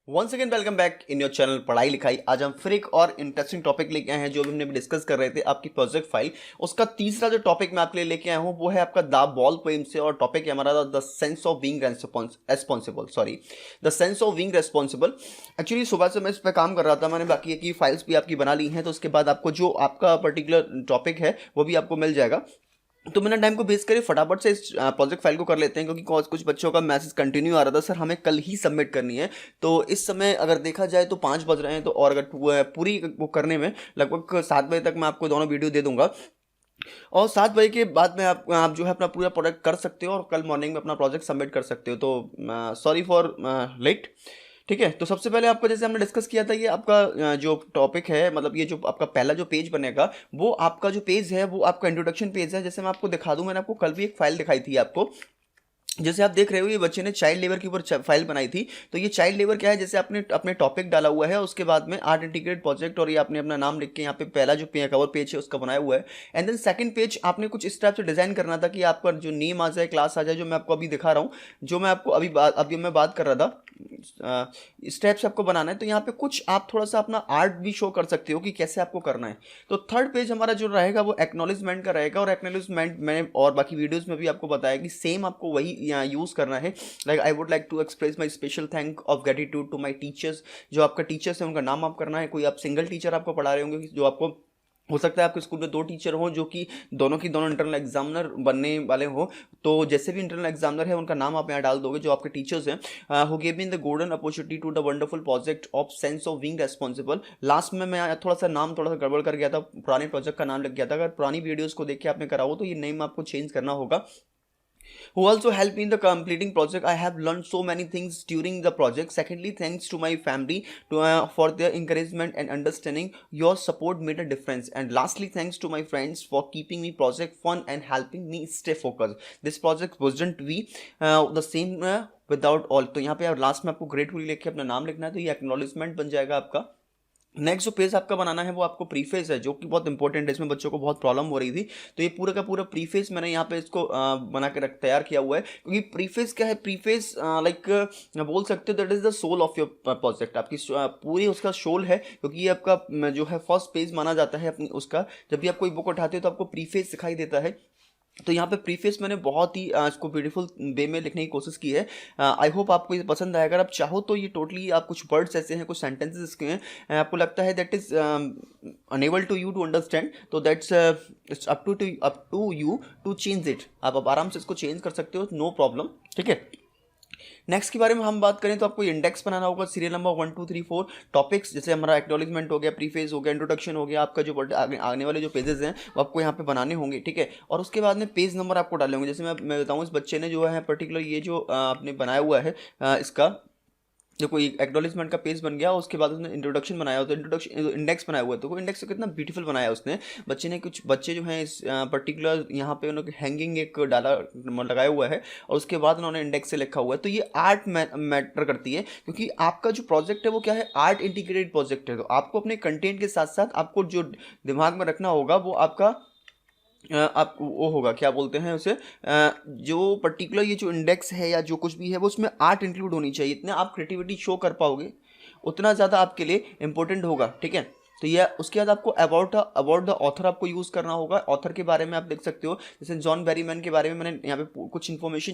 Once again welcome back in your channel पढ़ाई लिखाई। आज हम फिर एक और इंटरेस्टिंग टॉपिक लेके आए हैं जो हमने डिस्कस कर रहे थे आपकी प्रोजेक्ट फाइल। उसका तीसरा जो टॉपिक मैं आपके लिए लेके आया हूँ वो है आपका द बॉल पोएम से, और टॉपिक है हमारा the sense of being responsible. The sense of being responsible. Actually सुबह से मैं इस पर काम कर रहा था, मैंने बाकी की फाइल्स भी आपकी बना ली हैं, तो उसके बाद आपको जो आपका पर्टिकुलर टॉपिक है वो भी आपको मिल जाएगा। तो मैंने टाइम को बेस करे फटाफट से इस प्रोजेक्ट फाइल को कर लेते हैं, क्योंकि कुछ बच्चों का मैसेज कंटिन्यू आ रहा था, सर हमें कल ही सबमिट करनी है। तो इस समय अगर देखा जाए तो 5 बज रहे हैं, तो और अगर पूरी वो करने में लगभग 7 बजे तक मैं आपको दोनों वीडियो दे दूंगा, और 7 बजे के बाद में आप जो है अपना पूरा प्रोजेक्ट कर सकते हो और कल मॉर्निंग में अपना प्रोजेक्ट सबमिट कर सकते हो। तो सॉरी फॉर लेट। ठीक है, तो सबसे पहले आपको जैसे हमने डिस्कस किया था, ये आपका जो टॉपिक है, मतलब ये जो आपका पहला जो पेज बनेगा वो आपका जो पेज है वो आपका इंट्रोडक्शन पेज है। जैसे मैं आपको दिखा दूं, मैंने आपको कल भी एक फाइल दिखाई थी आपको, जैसे आप देख रहे हो ये बच्चे ने चाइल्ड लेबर के ऊपर फाइल बनाई थी। तो ये चाइल्ड लेबर क्या है, जैसे आपने अपने टॉपिक डाला हुआ है, उसके बाद में आर्ट इंटीग्रेटेड प्रोजेक्ट, और ये आपने अपना नाम लिख के यहाँ पे पहला जो कवर पेज है उसका बनाया हुआ है। एंड देन सेकंड पेज आपने कुछ इस टाइप से डिजाइन करना था कि आपका जो नेम आ जाए, क्लास आ जाए, जो मैं आपको अभी दिखा रहा हूँ, जो मैं आपको अभी मैं बात कर रहा था, इस टाइप से आपको बनाना है। तो यहाँ पे कुछ आप थोड़ा सा अपना आर्ट भी शो कर सकते हो कि कैसे आपको करना है। तो थर्ड पेज हमारा जो रहेगा वो एक्नॉलेजमेंट का रहेगा, और एक्नॉलेजमेंट मैंने और बाकी वीडियोस में भी आपको बताया कि सेम आपको वही यहाँ यूज़ करना है। Like I would like to express my special thank of gratitude to my teachers. जो आपका टीचर्स है उनका नाम आप करना है। कोई आप सिंगल टीचर आपको पढ़ा रहे होंगे, जो आपको हो सकता है आपके स्कूल में 2 टीचर हों जो कि दोनों की दोनों इंटरनल एग्जामिनर बनने वाले हों, तो जैसे भी इंटरनल एग्जामिनर है उनका नाम आप यहाँ डाल दोगे जो आपके टीचर्स हैं। Who give me the golden opportunity to the wonderful project of sense of being responsible. Last में मैं थोड़ा सा नाम थोड़ा सा गड़बड़ कर गया था, पुराने प्रोजेक्ट का नाम लग गया था। अगर पुरानी वीडियोस को देख के आपने करा हो तो ये नेम आपको चेंज करना होगा। Who also helped me in the completing project. I have learned so many things during the project. Secondly, thanks to my family for their encouragement and understanding. Your support made a difference. And lastly, thanks to my friends for keeping me project fun and helping me stay focused. This project wasn't be the same without all. तो यहाँ पे आप last में आपको gratefully लेके अपना नाम लिखना है, तो ये एक्नॉलेजमेंट बन जाएगा आपका। नेक्स्ट जो पेज आपका बनाना है वो आपको प्रीफेस है, जो कि बहुत इंपॉर्टेंट है। इसमें बच्चों को बहुत प्रॉब्लम हो रही थी, तो ये पूरा का पूरा प्रीफेस मैंने यहाँ पे इसको बना के तैयार किया हुआ है। क्योंकि प्रीफेस क्या है, प्रीफेस लाइक बोल सकते हो that is the soul of your project. आपकी पूरी उसका सोल है, क्योंकि ये आपका जो है फर्स्ट पेज माना जाता है अपनी उसका। जब भी आप कोई बुक उठाते हो तो आपको प्रीफेस दिखाई देता है। तो यहाँ पे प्रीफेस मैंने बहुत ही इसको ब्यूटीफुल वे में लिखने की कोशिश की है। आई होप आपको ये पसंद आएगा। अगर आप चाहो तो ये टोटली आप कुछ वर्ड्स ऐसे हैं, कुछ सेंटेंसेस इसके हैं, आपको लगता है that is unable to you to understand, तो that's it's up to you to change it. आप आराम से इसको चेंज कर सकते हो, नो प्रॉब्लम। ठीक है, नेक्स्ट के बारे में हम बात करें तो आपको इंडेक्स बनाना होगा, सीरियल नंबर 1 2 3 4 टॉपिक्स। जैसे हमारा एक्नॉलेजमेंट हो गया, प्रीफेस हो गया, इंट्रोडक्शन हो गया, आपका जो आने वाले जो पेजेस हैं वो आपको यहाँ पे बनाने होंगे। ठीक है, और उसके बाद में पेज नंबर आपको डाले होंगे। जैसे मैं बताऊँ, इस बच्चे ने जो है पर्टिकुलर ये जो आपने बनाया हुआ है इसका जो कोई एक्नॉलेजमेंट का पेज बन गया, उसके बाद उसने इंट्रोडक्शन बनाया, तो इंट्रोडक्शन इंडेक्स बनाया हुआ है। तो वो इंडेक्स कितना ब्यूटीफुल बनाया उसने बच्चे ने। कुछ बच्चे जो हैं इस पर्टिकुलर यहाँ पे उन्होंने हैंगिंग एक डाला लगाया हुआ है, और उसके बाद उन्होंने इंडेक्स से लिखा हुआ है। तो ये आर्ट मैटर करती है, क्योंकि आपका जो प्रोजेक्ट है वो क्या है, आर्ट इंटीग्रेटेड प्रोजेक्ट है। तो आपको अपने कंटेंट के साथ साथ आपको जो दिमाग में रखना होगा वो आपका आप वो होगा, क्या बोलते हैं उसे, जो पर्टिकुलर ये जो इंडेक्स है या जो कुछ भी है वो उसमें आर्ट इंक्लूड होनी चाहिए। इतना आप क्रिएटिविटी शो कर पाओगे उतना ज़्यादा आपके लिए इंपॉर्टेंट होगा। ठीक है, तो ये उसके बाद आपको अबाउट द ऑथर आपको यूज़ करना होगा। ऑथर के बारे में आप देख सकते हो, जैसे जॉन बेरीमैन के बारे में मैंने यहाँ पे कुछ इन्फॉर्मेशन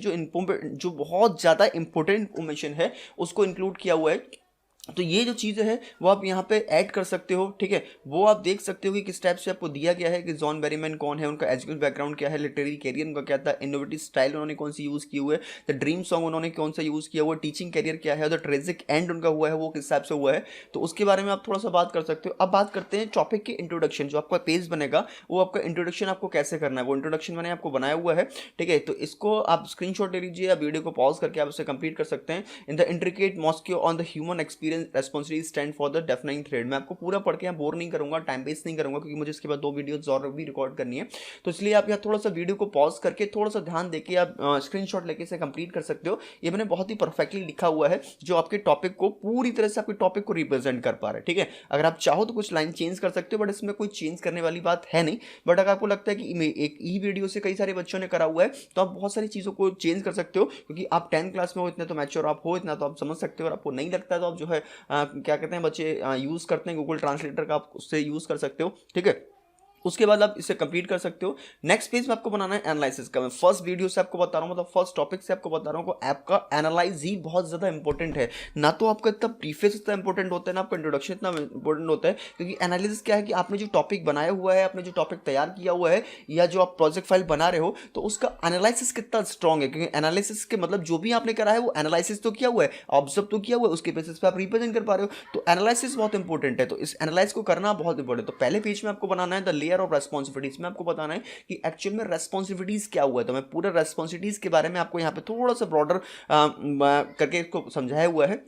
जो बहुत ज़्यादा इंपॉर्टेंट इन्फॉर्मेशन है उसको इंक्लूड किया हुआ है। तो ये जो चीज़ें हैं वो आप यहाँ पे ऐड कर सकते हो। ठीक है, वो आप देख सकते हो कि किस टाइप से आपको दिया गया है कि जॉन बेरीमैन कौन है, उनका एजुकेशन बैकग्राउंड क्या है, लिटरेरी कैरियर उनका क्या था, इनोवेटिव स्टाइल उन्होंने कौन सी यूज़ किए हुए, द ड्रीम सॉन्ग उन्होंने कौन सा यूज़ किया हुआ, टीचिंग कैरियर क्या है, और द ट्रेजिक एंड उनका हुआ है वो किस हिसाब से हुआ है। तो उसके बारे में आप थोड़ा सा बात कर सकते हो। अब बात करते हैं टॉपिक के इंट्रोडक्शन। जो आपका पेज बनेगा वो आपका इंट्रोडक्शन आपको कैसे करना है, वो इंट्रोडक्शन मैंने आपको बनाया हुआ है। ठीक है, तो इसको आप स्क्रीनशॉट ले लीजिए या वीडियो को पॉज करके आप इसे कंप्लीट कर सकते हैं। In the intricate mosaic on the human experience responsibility stand for the defining thread. मैं आपको पूरा पढ़ के यहाँ बोर नहीं करूंगा, टाइम वेस्ट नहीं करूंगा, क्योंकि मुझे इसके बाद 2 वीडियोस और भी रिकॉर्ड करनी है। तो इसलिए आप यहाँ थोड़ा सा वीडियो को पॉज करके थोड़ा सा ध्यान देके आप स्क्रीनशॉट लेके इसे कंप्लीट कर सकते हो। ये मैंने बहुत ही परफेक्टली लिखा हुआ है, जो आपके टॉपिक को पूरी तरह से आपके टॉपिक को रिप्रेजेंट कर पा रहा है। ठीक है, अगर आप चाहो तो कुछ लाइन चेंज कर सकते हो, बट इसमें कोई चेंज करने वाली बात है नहीं। बट अगर आपको लगता है कि एक ई वीडियो से कई सारे बच्चों ने करा हुआ है, तो आप बहुत सारी चीज़ों को चेंज कर सकते हो, क्योंकि आप 10th क्लास में हो, इतने तो मैच्योर आप हो, इतना तो आप समझ सकते हो। और आपको नहीं लगता तो आप जो है क्या कहते हैं बच्चे यूज़ करते हैं गूगल ट्रांसलेटर का, आप उससे यूज़ कर सकते हो, ठीक है। उसके बाद आप इसे कंप्लीट कर सकते हो। नेक्स्ट पेज में आपको बनाना है एनालिसिस का। मैं फर्स्ट वीडियो से आपको बता रहा हूँ, मतलब फर्स्ट टॉपिक से आपको बता रहा हूँ कि ऐप का एनालाइज ही बहुत ज़्यादा इंपॉर्टेंट है। ना तो आपका इतना प्रीफेस इतना इंपॉर्टेंट होता है, ना आपका इंट्रोडक्शन इतना इंपॉर्टेंट होता है, क्योंकि एनालिसिस क्या है कि आपने जो टॉपिक बनाया हुआ है, आपने जो टॉपिक तैयार किया हुआ है, या जो आप प्रोजेक्ट फाइल बना रहे हो, तो उसका एनालिसिस कितना स्ट्रॉन्ग है। क्योंकि एनालिसिस के मतलब जो भी आपने करा है वो एनालिसिस तो किया हुआ है, ऑब्जर्व तो किया हुआ है, उसके बेसिस पे आप रिप्रेजेंट कर पा रहे हो। तो एनालिसिस बहुत इंपॉर्टेंट है, तो इस एनालाइज को करना बहुत इंपॉर्टेंट है। तो पहले पेज में आपको बनाना है द लेयर ऑफ रेस्पॉन्सिबिलिटी। इसमें आपको बताना है कि एक्चुअल में रेस्पॉन्सिबिलिटीज क्या हुआ है। तो मैं पूरा रेस्पॉन्सिबिलिटीज के बारे में आपको यहाँ पे थोड़ा सा ब्रॉडर करके इसको समझाया हुआ है।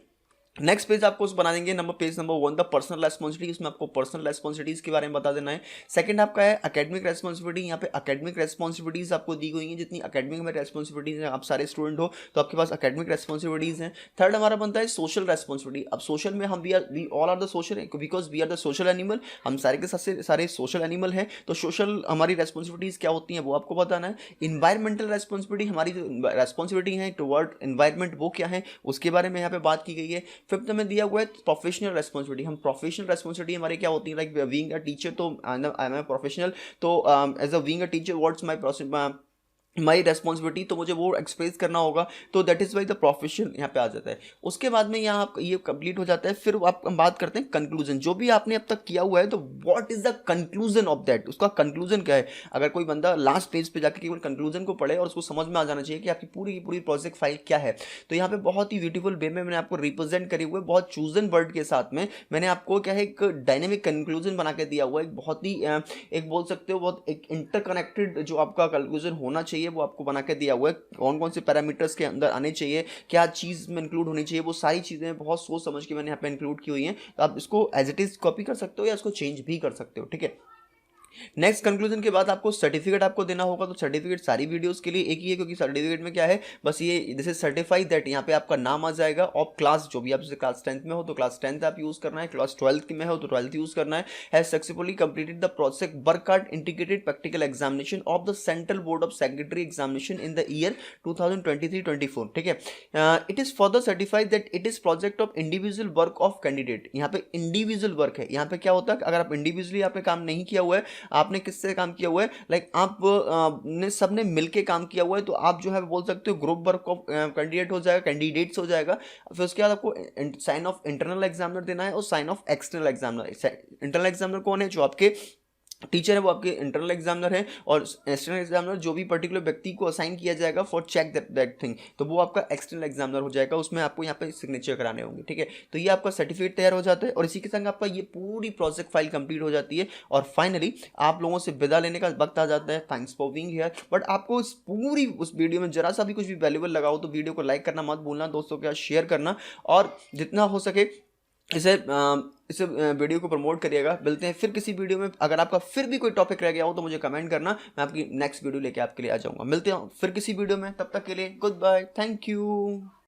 नेक्स्ट पेज आपको बना देंगे page number 1 the personal responsibility. इसमें आपको पर्सनल रेस्पॉन्सिबिलिटीज के बारे में बता देना है। सेकंड आपका है एकेडमिक रेस्पॉन्सिबिलिटी। यहाँ पे एकेडमिक रेस्पॉन्सिबिलिटीज आपको दी गई हैं, जितनी एकेडमिक में रेस्पॉन्सिबिलिटीज हैं, आप सारे स्टूडेंट हो तो आपके पास एकेडमिक रेस्पॉन्सिबिलिटीज हैं। थर्ड हमारा बनता है सोशल रेस्पॉन्सिबिलिटी। अब सोशल में हम we all are the social, because we are the social animal, हम सारे के सारे सोशल एनिमल हैं। तो सोशल हमारी रेस्पॉन्सिबिलिटीज क्या होती हैं वो आपको बताना है। इन्वायरमेंटल रेस्पॉन्सिबिलिटी, हमारी जो रेस्पॉन्सिबिलिटी है टुवर्ड एनवायरमेंट वो क्या है उसके बारे में यहाँ पे बात की गई है। फिफ्थ में दिया हुआ है प्रोफेशनल रेस्पॉन्सिबिलिटी। हम प्रोफेशनल रेस्पॉन्सिबिलिटी हमारी क्या होती है, लाइक बीइंग अ टीचर, तो आई एम ए प्रोफेशनल, तो as a being a teacher what's my responsibility, तो मुझे वो एक्सप्रेस करना होगा। तो that is why the profession यहाँ पे आ जाता है। उसके बाद में यहाँ ये कंप्लीट हो जाता है। फिर आप हम बात करते हैं कंक्लूजन। जो भी आपने अब तक किया हुआ है तो what is the conclusion of that, उसका कंक्लूजन क्या है। अगर कोई बंदा लास्ट पेज पे जाकर केवल कंक्लूजन को पढ़े और उसको समझ में आ जाना चाहिए कि आपकी पूरी की पूरी प्रोजेक्ट फाइल क्या है। तो यहाँ पे बहुत ही ब्यूटीफुल वे में मैंने आपको रिप्रेजेंट करे हुए बहुत चूजन वर्ड के साथ में मैंने आपको क्या है एक डायनेमिक कंक्लूजन बना के दिया हुआ है। एक बहुत ही एक बोल सकते हो बहुत एक इंटरकनेक्टेड जो आपका कंक्लूजन होना चाहिए वो आपको बना के दिया हुआ है। कौन कौन से पैरामीटर्स के अंदर आने चाहिए, क्या चीज़ में इंक्लूड होनी चाहिए, वो सारी चीज़ें बहुत सोच समझ के मैंने यहाँ पे इंक्लूड की हुई हैं। तो आप इसको एज इट इज कॉपी कर सकते हो या इसको चेंज भी कर सकते हो, ठीक है। नेक्स्ट कंक्लूजन के बाद आपको सर्टिफिकेट आपको देना होगा। तो सर्टिफिकेट सारी वीडियोस के लिए एक ही है, क्योंकि सर्टिफिकेट में क्या है बस ये दिस इज सर्टिफाइड दैट, यहाँ पे आपका नाम आ जाएगा और क्लास जो भी आप जैसे क्लास 10th में हो तो क्लास 10th आप यूज करना है, क्लास 12th में हो तो 12th यूज करना है। Has successfully completed the project work card integrated practical examination of the central board of secretary examination in the year 2023-24, ठीक है। It is further certified that it is project of individual work of candidate. यहाँ पे individual work है। यहाँ पे क्या होता है अगर आप इंडिविजुअली आपने काम नहीं किया हुआ है, आपने किससे काम किया हुआ है, लाइक आप ने सबने मिलके काम किया हुआ है, तो आप जो है बोल सकते हो ग्रुप वर्क ऑफ कैंडिडेट हो जाएगा, कैंडिडेट्स हो जाएगा। फिर उसके बाद आपको साइन ऑफ इंटरनल एग्जामिनर देना है और sign of external examiner. Internal examiner कौन है, जो आपके टीचर है वो आपके इंटरनल एग्जामिनर है, और एक्सटर्नल एग्जामिनर जो भी पर्टिकुलर व्यक्ति को असाइन किया जाएगा फॉर चेक दैट थिंग, तो वो आपका एक्सटर्नल एग्जामिनर हो जाएगा। उसमें आपको यहाँ पे सिग्नेचर कराने होंगे, ठीक है। तो ये आपका सर्टिफिकेट तैयार हो जाता है और इसी के संग आपका ये पूरी प्रोजेक्ट फाइल कंप्लीट हो जाती है। और फाइनली आप लोगों से विदा लेने का वक्त आ जाता है। Thanks for being here. But आपको इस पूरी उस वीडियो में जरा सा भी कुछ भी वैल्यूबल लगा हो तो वीडियो को लाइक करना मत भूलना, दोस्तों के साथ शेयर करना, और जितना हो सके इसे वीडियो को प्रमोट करिएगा। मिलते हैं फिर किसी वीडियो में। अगर आपका फिर भी कोई टॉपिक रह गया हो तो मुझे कमेंट करना, मैं आपकी नेक्स्ट वीडियो लेके आपके लिए आ जाऊंगा। मिलते हैं फिर किसी वीडियो में, तब तक के लिए गुड बाय, थैंक यू।